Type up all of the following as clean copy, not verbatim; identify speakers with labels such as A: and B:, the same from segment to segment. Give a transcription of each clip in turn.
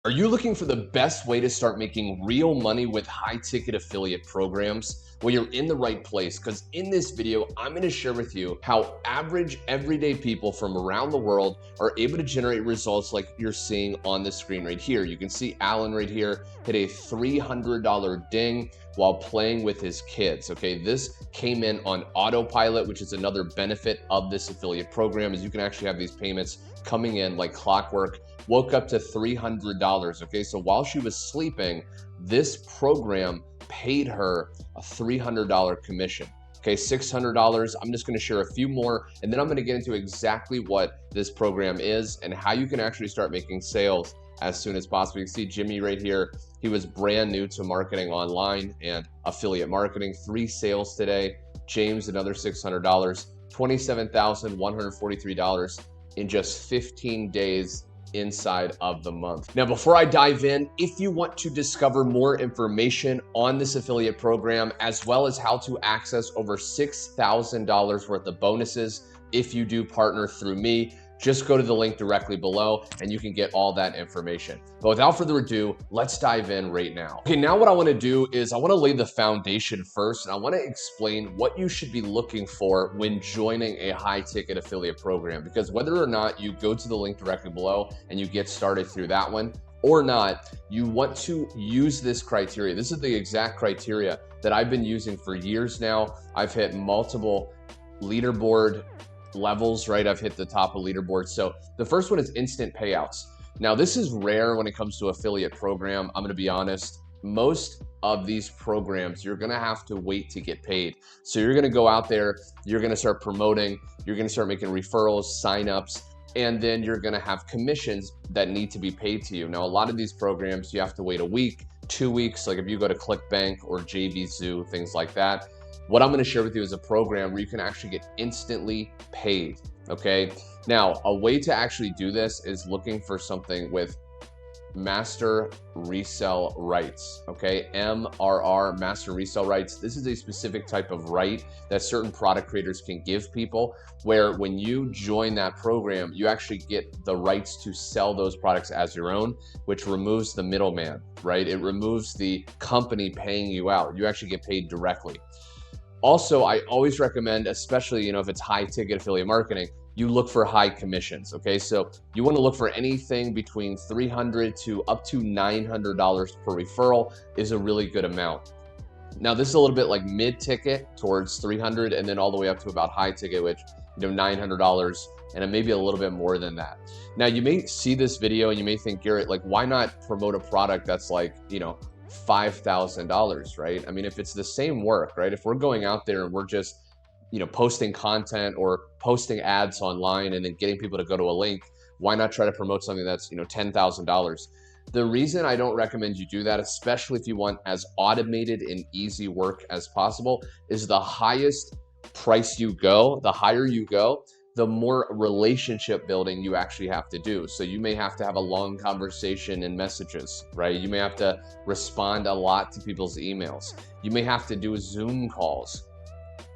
A: Are you looking for the best way to start making real money with high-ticket affiliate programs? Well, you're in the right place, because in this video, I'm going to share with you how average everyday people from around the world are able to generate results like you're seeing on the screen right here. You can see Alan right here hit a $300 ding while playing with his kids. Okay, this came in on autopilot, which is another benefit of this affiliate program, is you can actually have these payments coming in like clockwork. Woke up to $300. Okay, so while she was sleeping, this program paid her a $300 commission. Okay, $600. I'm just going to share a few more, and then I'm going to get into exactly what this program is and how you can actually start making sales as soon as possible. You can see Jimmy right here. He was brand new to marketing online and affiliate marketing. 3 sales today. James, another $600. $27,143 in just 15 days inside of the month. Now, before I dive in, if you want to discover more information on this affiliate program, as well as how to access over $6,000 worth of bonuses if you do partner through me, just go to the link directly below and you can get all that information. But without further ado, let's dive in right now. Okay, now what I want to do is I want to lay the foundation first, and I want to explain what you should be looking for when joining a high ticket affiliate program, because whether or not you go to the link directly below and you get started through that one or not, you want to use this criteria. This is the exact criteria that I've been using for years now. I've hit multiple leaderboard levels, right? I've hit the top of leaderboards. So the first one is instant payouts. Now, this is rare when it comes to affiliate program. I'm going to be honest. Most of these programs, you're going to have to wait to get paid. So you're going to go out there, you're going to start promoting, you're going to start making referrals, signups, and then you're going to have commissions that need to be paid to you. Now, a lot of these programs, you have to wait a week, 2 weeks. Like if you go to ClickBank or JVZoo, things like that. What I'm going to share with you is a program where you can actually get instantly paid. Okay. Now, a way to actually do this is looking for something with master resale rights. Okay. MRR, master resale rights. This is a specific type of right that certain product creators can give people, where when you join that program, you actually get the rights to sell those products as your own, which removes the middleman, right? It removes the company paying you out. You actually get paid directly. Also, I always recommend, especially, if it's high ticket affiliate marketing, you look for high commissions. Okay, so you want to look for anything between $300 to up to $900 per referral is a really good amount. Now, this is a little bit like mid ticket towards $300, and then all the way up to about high ticket, which $900, and maybe a little bit more than that. Now, you may see this video and you may think, Garrett, like, why not promote a product that's like, $5,000, right? I mean, if it's the same work, right? If we're going out there and we're just, posting content or posting ads online and then getting people to go to a link, why not try to promote something that's, $10,000? The reason I don't recommend you do that, especially if you want as automated and easy work as possible, is the highest price you go, the higher you go, the more relationship building you actually have to do. So you may have to have a long conversation in messages, right? You may have to respond a lot to people's emails. You may have to do Zoom calls,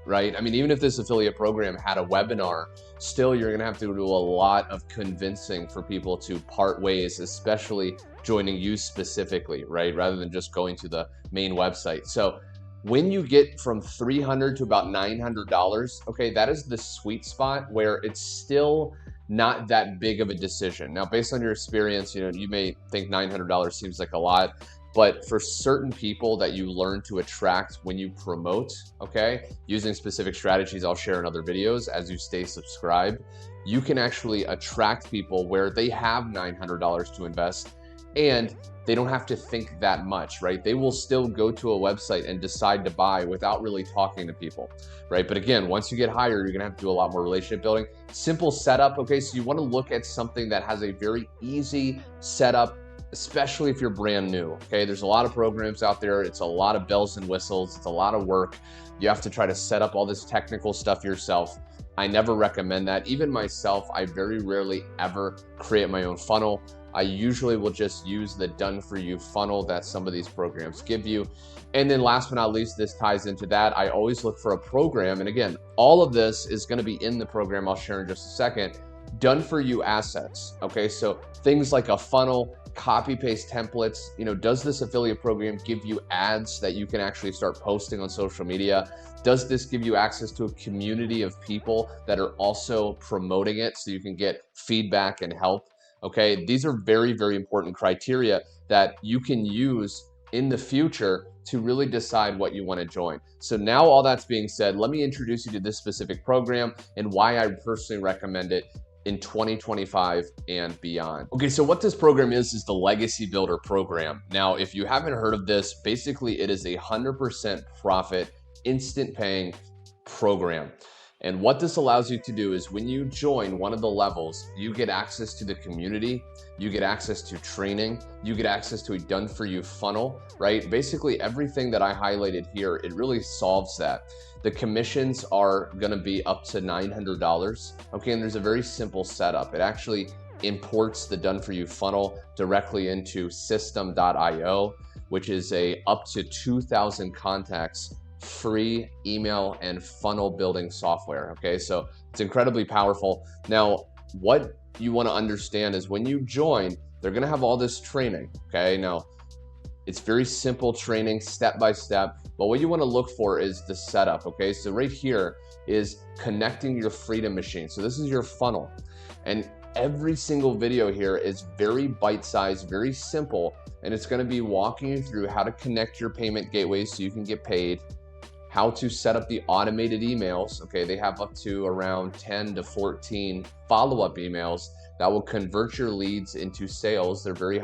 A: right? I mean, even if this affiliate program had a webinar, still you're gonna have to do a lot of convincing for people to part ways, especially joining you specifically, right? Rather than just going to the main website. So when you get from $300 to about $900, okay, that is the sweet spot where it's still not that big of a decision. Now, based on your experience, you may think $900 seems like a lot, but for certain people that you learn to attract when you promote, okay, using specific strategies I'll share in other videos as you stay subscribed, you can actually attract people where they have $900 to invest and they don't have to think that much, right? They will still go to a website and decide to buy without really talking to people, right? But again, once you get higher, you're gonna have to do a lot more relationship building. Simple setup, okay? So you wanna look at something that has a very easy setup, especially if you're brand new, okay? There's a lot of programs out there. It's a lot of bells and whistles. It's a lot of work. You have to try to set up all this technical stuff yourself. I never recommend that. Even myself, I very rarely ever create my own funnel. I usually will just use the done for you funnel that some of these programs give you. And then last but not least, this ties into that. I always look for a program. And again, all of this is going to be in the program I'll share in just a second. Done for you assets. Okay, so things like a funnel, copy paste templates. Does this affiliate program give you ads that you can actually start posting on social media? Does this give you access to a community of people that are also promoting it so you can get feedback and help? Okay, these are very, very important criteria that you can use in the future to really decide what you want to join. So now all that's being said, let me introduce you to this specific program and why I personally recommend it in 2025 and beyond. Okay, so what this program is the Legacy Builder program. Now, if you haven't heard of this, basically it is a 100% profit, instant paying program. And what this allows you to do is when you join one of the levels, you get access to the community, you get access to training, you get access to a done-for-you funnel, right? Basically everything that I highlighted here, it really solves that. The commissions are gonna be up to $900, okay? And there's a very simple setup. It actually imports the done-for-you funnel directly into system.io, which is a up to 2,000 contacts free email and funnel building software. Okay, so it's incredibly powerful. Now, what you want to understand is when you join, they're going to have all this training. Okay, now it's very simple training, step by step, but what you want to look for is the setup. Okay, so right here is connecting your Freedom Machine. So this is your funnel, and every single video here is very bite-sized, very simple, and it's going to be walking you through how to connect your payment gateways so you can get paid, how to set up the automated emails. Okay, they have up to around 10 to 14 follow-up emails that will convert your leads into sales. They're very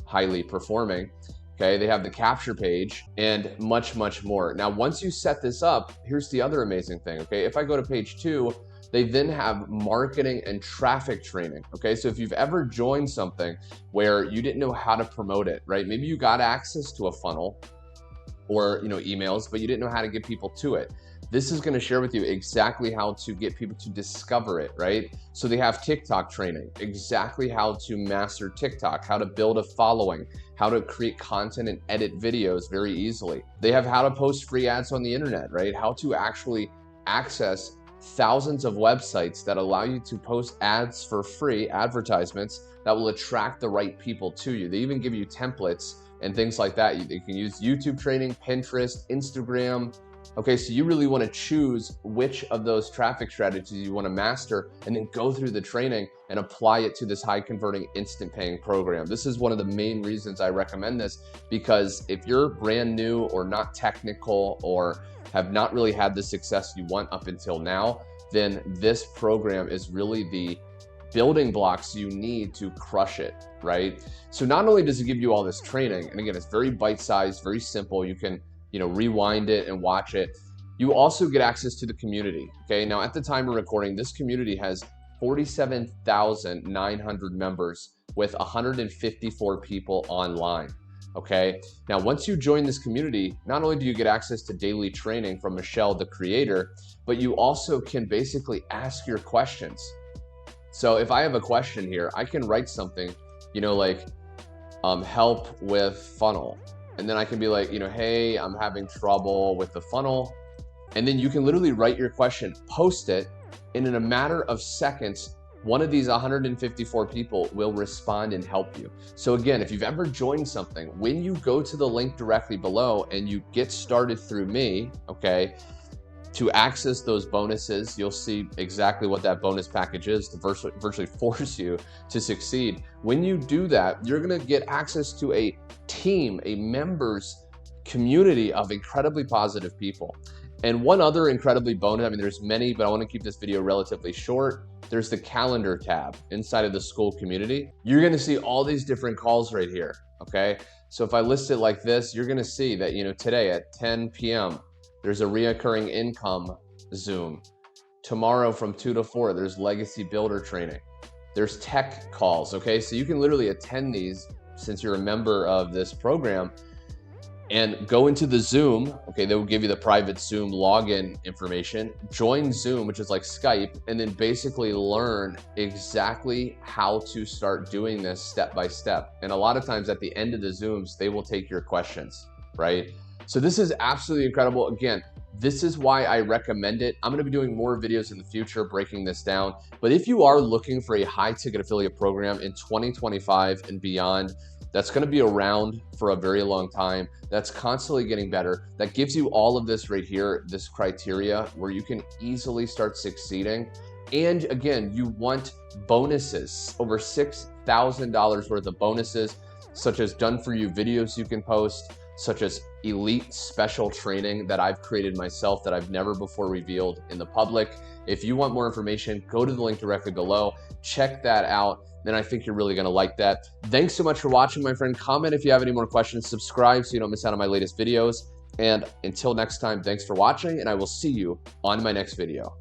A: highly performing. Okay, they have the capture page and much, much more. Now, once you set this up, here's the other amazing thing. Okay, if I go to page 2, they then have marketing and traffic training. Okay, so if you've ever joined something where you didn't know how to promote it, right? Maybe you got access to a funnel or emails, but you didn't know how to get people to it. This is going to share with you exactly how to get people to discover it, right? So they have TikTok training, exactly how to master TikTok, how to build a following, how to create content and edit videos very easily. They have how to post free ads on the internet, right? How to actually access thousands of websites that allow you to post ads for free, advertisements that will attract the right people to you. They even give you templates and things like that. You can use YouTube training, Pinterest, Instagram. Okay, so you really want to choose which of those traffic strategies you want to master and then go through the training and apply it to this high converting instant paying program. This is one of the main reasons I recommend this, because if you're brand new or not technical or have not really had the success you want up until now, then this program is really the building blocks you need to crush it, right? So not only does it give you all this training, and again, it's very bite-sized, very simple, you can rewind it and watch it. You also get access to the community. Okay, now at the time of recording, this community has 47,900 members with 154 people online. Okay, now once you join this community, not only do you get access to daily training from Michelle, the creator, but you also can basically ask your questions. So if I have a question here, I can write something, like help with funnel. And then I can be like, hey, I'm having trouble with the funnel. And then you can literally write your question, post it, and in a matter of seconds, one of these 154 people will respond and help you. So again, if you've ever joined something, when you go to the link directly below and you get started through me, okay, to access those bonuses, you'll see exactly what that bonus package is to virtually force you to succeed. When you do that, you're gonna get access to a team, a members community of incredibly positive people. And one other incredibly bonus, there's many, but I wanna keep this video relatively short. There's the calendar tab inside of the school community. You're gonna see all these different calls right here, okay? So if I list it like this, you're gonna see that, today at 10 p.m., there's a reoccurring income Zoom. Tomorrow from 2 to 4, there's legacy builder training. There's tech calls, okay? So you can literally attend these since you're a member of this program and go into the Zoom, okay? They will give you the private Zoom login information, join Zoom, which is like Skype, and then basically learn exactly how to start doing this step by step. And a lot of times at the end of the Zooms, they will take your questions, right? So this is absolutely incredible. Again, This is why I recommend it. I'm going to be doing more videos in the future breaking this down. But if you are looking for a high ticket affiliate program in 2025 and beyond, that's going to be around for a very long time, that's constantly getting better, that gives you all of this right here, this criteria where you can easily start succeeding. And again, you want bonuses, over $6,000 worth of bonuses, such as done for you videos you can post, such as elite special training that I've created myself that I've never before revealed in the public. If you want more information, go to the link directly below, check that out. Then I think you're really going to like that. Thanks so much for watching, my friend. Comment if you have any more questions, subscribe so you don't miss out on my latest videos. And until next time, thanks for watching, and I will see you on my next video.